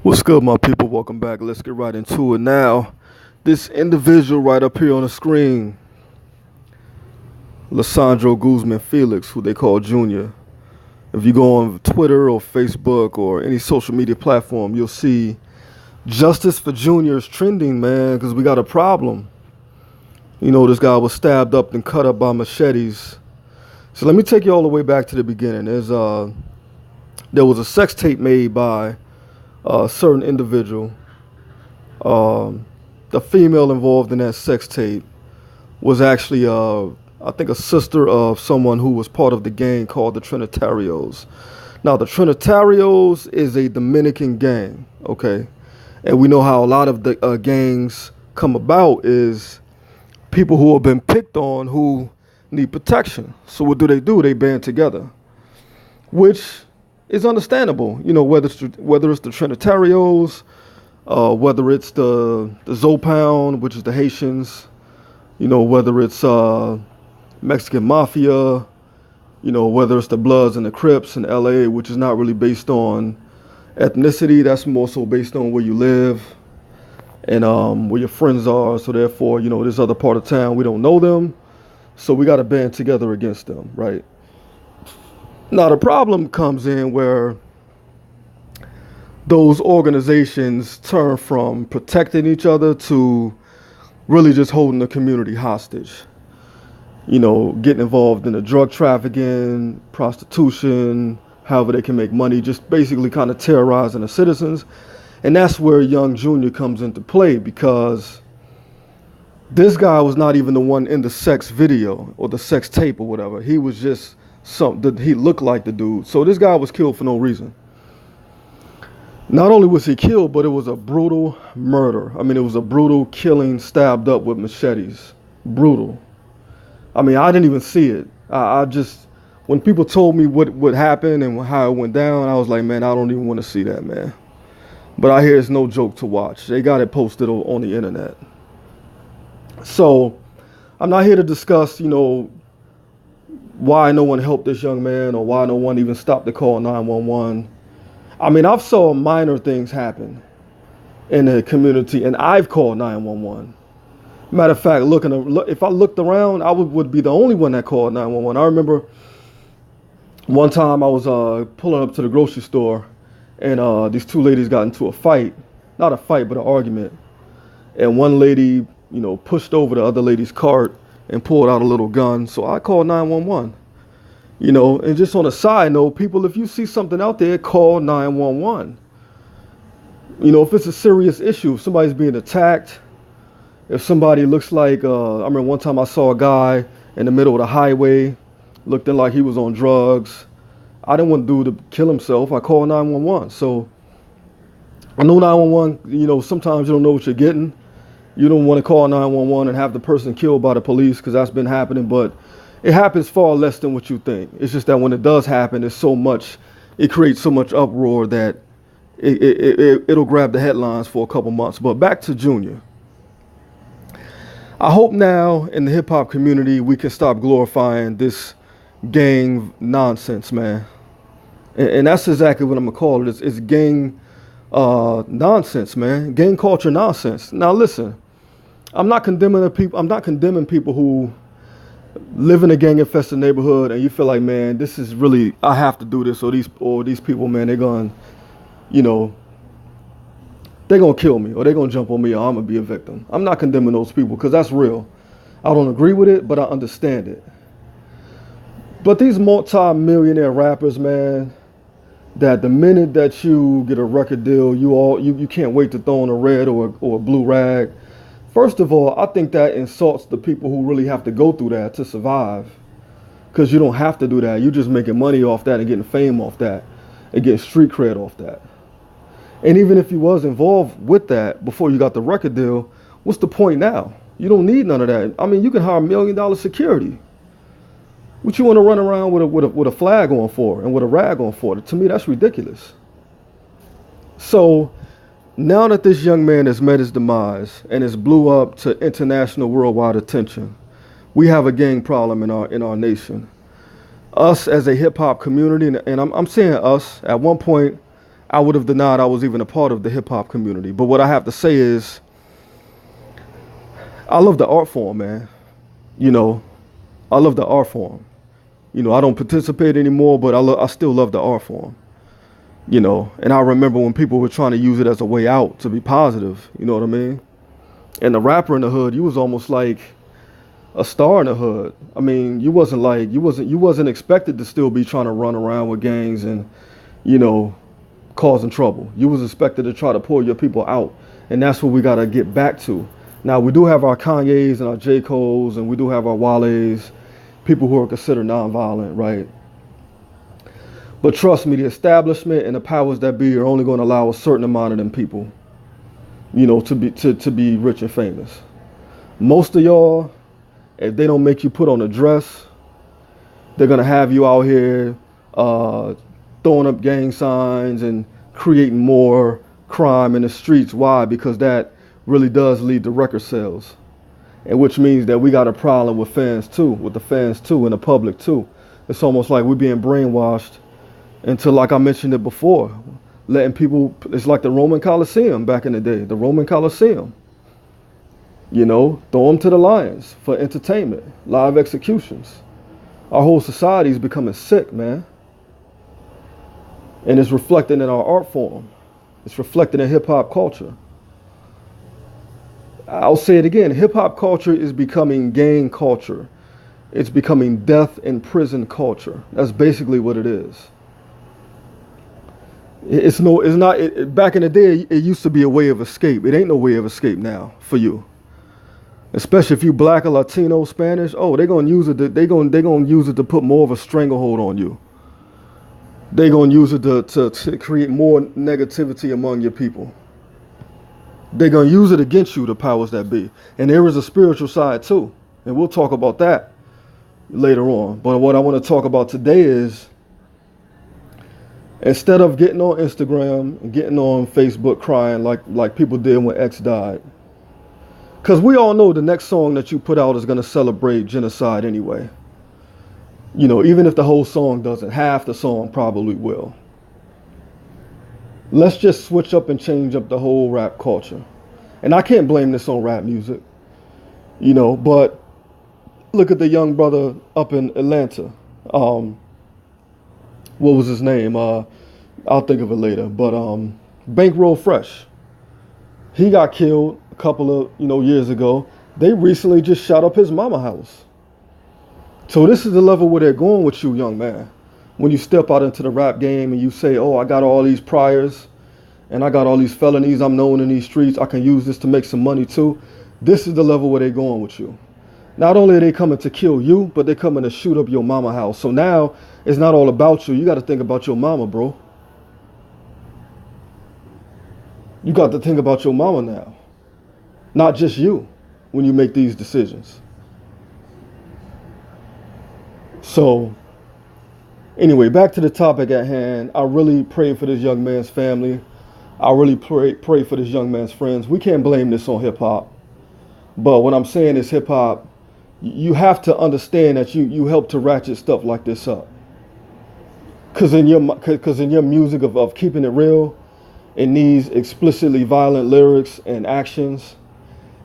What's good, my people? Welcome back. Let's get right into it now. This individual right up here on the screen, Lissandro Guzman Felix, who they call Junior. If you go on Twitter or Facebook or any social media platform, you'll see justice for Junior is trending, man, because we got a problem. You know, this guy was stabbed up and cut up by machetes. So let me take you all the way back to the beginning. There was a sex tape made by a certain individual. The female involved in that sex tape was actually, I think, a sister of someone who was part of the gang called the Trinitarios. Now, the Trinitarios is a Dominican gang, okay? And we know how a lot of the gangs come about is people who have been picked on who need protection. So what do? They band together, which is understandable. You know, whether it's the Trinitarios, whether it's the Zopound, which is the Haitians, you know, whether it's Mexican Mafia, you know, whether it's the Bloods and the Crips in LA, which is not really based on ethnicity, that's more so based on where you live and where your friends are. So therefore, you know, this other part of town, we don't know them, so we got to band together against them, right? Now the problem comes in where those organizations turn from protecting each other to really just holding the community hostage. You know, getting involved in the drug trafficking, prostitution, however they can make money, just basically kind of terrorizing the citizens. And that's where young Junior comes into play, because this guy was not even the one in the sex video or the sex tape or whatever. He was just he looked like the dude. So this guy was killed for no reason. Not only was he killed, but it was a brutal murder. I mean, it was a brutal killing, stabbed up with machetes. Brutal. I mean, I didn't even see it. I just, when people told me what happened and how it went down, I was like, man, I don't even want to see that, man. But I hear it's no joke to watch. They got it posted on the internet. So I'm not here to discuss, you know, why no one helped this young man or why no one even stopped to call 911. I mean, I've saw minor things happen in the community, and I've called 911. Matter of fact, if I looked around, I would be the only one that called 911. I remember one time I was pulling up to the grocery store, and these two ladies got into a fight. Not a fight, but an argument. And one lady, you know, pushed over the other lady's cart and pulled out a little gun. So I called 911. You know, and just on a side note, people, if you see something out there, call 911. You know, if it's a serious issue, if somebody's being attacked, if somebody looks like, I remember one time I saw a guy in the middle of the highway, looking like he was on drugs. I didn't want dude to kill himself. I called 911. So I know 911, you know, sometimes you don't know what you're getting. You don't want to call 911 and have the person killed by the police, because that's been happening, but it happens far less than what you think. It's just that when it does happen, it creates so much uproar that it'll grab the headlines for a couple months. But back to Junior. I hope now in the hip hop community we can stop glorifying this gang nonsense, man. And that's exactly what I'm gonna call it. It's gang nonsense, man. Gang culture nonsense. Now listen, I'm not condemning people who live in a gang infested neighborhood and you feel like, man, this is really, I have to do this, or these people, man, they're gonna, you know, they're gonna kill me, or they're gonna jump on me, or I'm gonna be a victim. I'm not condemning those people, because that's real. I don't agree with it, but I understand it. But these multi-millionaire rappers, man, that the minute that you get a record deal, you can't wait to throw on a red or a blue rag. First of all, I think that insults the people who really have to go through that to survive. Because you don't have to do that. You're just making money off that and getting fame off that and getting street cred off that. And even if you was involved with that before you got the record deal, what's the point now? You don't need none of that. I mean, you can hire $1 million security. What you want to run around with a flag on for and with a rag on for? To me, that's ridiculous. So now that this young man has met his demise and has blew up to international worldwide attention, we have a gang problem in our nation. Us as a hip hop community, and I'm saying us, at one point I would have denied I was even a part of the hip hop community. But what I have to say is, I love the art form, man. You know, I love the art form. You know, I don't participate anymore, but I still love the art form. You know, and I remember when people were trying to use it as a way out to be positive. You know what I mean? And the rapper in the hood, you was almost like a star in the hood. I mean, you wasn't expected to still be trying to run around with gangs and, you know, causing trouble. You was expected to try to pull your people out, and that's what we gotta get back to. Now we do have our Kanyes and our J. Coles, and we do have our Wales, people who are considered nonviolent, right? But trust me, the establishment and the powers that be are only going to allow a certain amount of them people, you know, to be rich and famous. Most of y'all, if they don't make you put on a dress, they're gonna have you out here throwing up gang signs and creating more crime in the streets. Why? Because that really does lead to record sales, and which means that we got a problem with fans too, with the fans too, and the public too. It's almost like we're being brainwashed into, like I mentioned it before, letting people. It's like the Roman Colosseum back in the day, the Roman Colosseum. You know, throw them to the lions for entertainment, live executions. Our whole society is becoming sick, man. And it's reflected in our art form. It's reflected in hip hop culture. I'll say it again, hip hop culture is becoming gang culture. It's becoming death in prison culture. That's basically what it is. Back in the day, it used to be a way of escape. It ain't no way of escape now for you. Especially if you black or Latino, Spanish, oh, they're gonna use it. They're gonna use it to put more of a stranglehold on you. They're gonna use it to create more negativity among your people. They're gonna use it against you, the powers that be. And there is a spiritual side too, and we'll talk about that later on. But what I want to talk about today is, instead of getting on Instagram and getting on Facebook crying like people did when X died. Because we all know the next song that you put out is going to celebrate genocide anyway. You know, even if the whole song doesn't, half the song probably will. Let's just switch up and change up the whole rap culture. And I can't blame this on rap music, you know, but look at the young brother up in Atlanta. What was his name? I'll think of it later. But Bankroll Fresh. He got killed a couple of years ago. They recently just shot up his mama house. So this is the level where they're going with you, young man. When you step out into the rap game and you say, oh, I got all these priors and I got all these felonies I'm known in these streets, I can use this to make some money too. This is the level where they're going with you. Not only are they coming to kill you, but they're coming to shoot up your mama house. So now it's not all about you. You got to think about your mama, bro. You got to think about your mama now. Not just you when you make these decisions. So anyway, back to the topic at hand. I really pray for this young man's family. I really pray for this young man's friends. We can't blame this on hip hop. But what I'm saying is hip hop, you have to understand that you help to ratchet stuff like this up. Because in your music of keeping it real, in these explicitly violent lyrics and actions,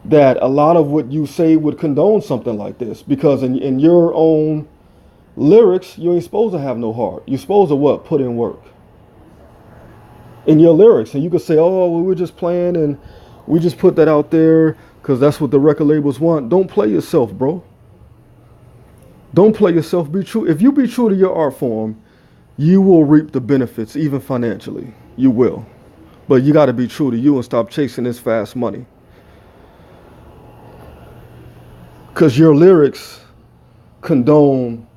that a lot of what you say would condone something like this. Because in your own lyrics, you ain't supposed to have no heart. You're supposed to what? Put in work. In your lyrics. And you could say, oh, well, we're just playing and we just put that out there because that's what the record labels want. Don't play yourself, bro. Don't play yourself. Be true. If you be true to your art form, you will reap the benefits, even financially. You will. But you got to be true to you and stop chasing this fast money. Because your lyrics condone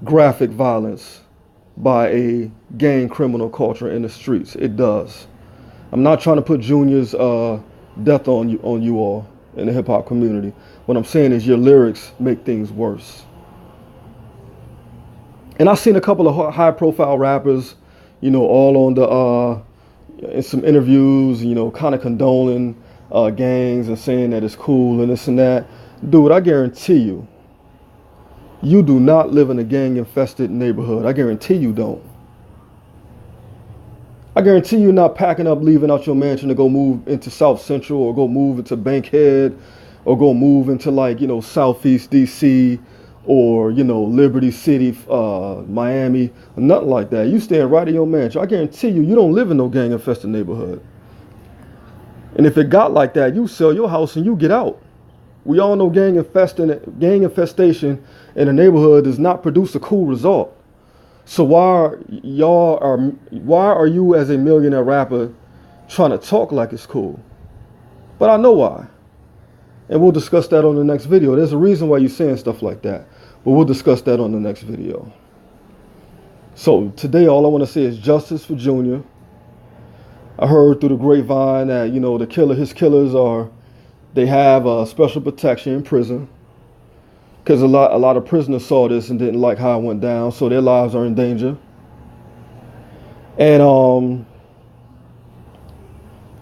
graphic violence by a gang criminal culture in the streets. It does. I'm not trying to put Junior's death on you all in the hip hop community. What I'm saying is your lyrics make things worse. And I've seen a couple of high profile rappers, all on the in some interviews, kind of condoning gangs and saying that it's cool and this and that. Dude, I guarantee you, you do not live in a gang infested neighborhood. I guarantee you don't. I guarantee you're not packing up, leaving out your mansion to go move into South Central or go move into Bankhead or go move into like, Southeast DC or, Liberty City, Miami, nothing like that. You staying right in your mansion. I guarantee you don't live in no gang infested neighborhood. And if it got like that, you sell your house and you get out. We all know gang infestation in a neighborhood does not produce a cool result. So why are you as a millionaire rapper trying to talk like it's cool? But I know why. And we'll discuss that on the next video. There's a reason why you're saying stuff like that. But we'll discuss that on the next video. So today all I want to say is justice for Junior. I heard through the grapevine that, his killers they have special protection in prison. Because a lot of prisoners saw this and didn't like how it went down, so their lives are in danger. And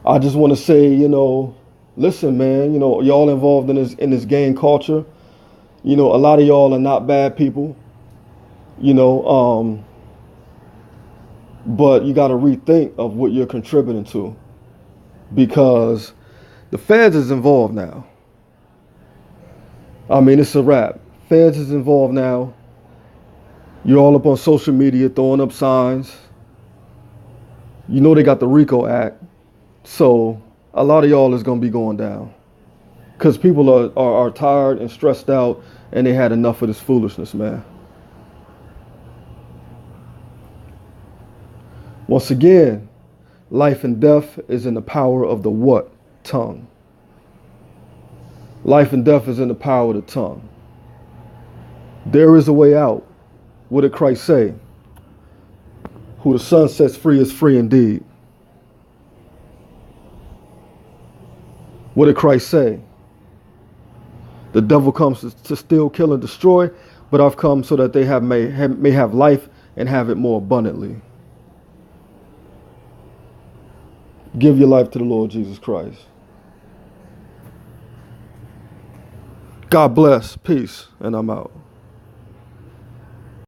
I just want to say, listen, man, y'all involved in this gang culture. A lot of y'all are not bad people. But you got to rethink of what you're contributing to, because the feds is involved now. I mean, it's a wrap. Feds is involved now. You're all up on social media throwing up signs. They got the RICO Act. So a lot of y'all is going to be going down. Because people are tired and stressed out, and they had enough of this foolishness, man. Once again, life and death is in the power of the what? Tongue. Life and death is in the power of the tongue. There is a way out. What did Christ say? Who the Son sets free is free indeed. What did Christ say? The devil comes to steal, kill, and destroy, but I've come so that they may have life and have it more abundantly. Give your life to the Lord Jesus Christ. God bless. Peace. And I'm out.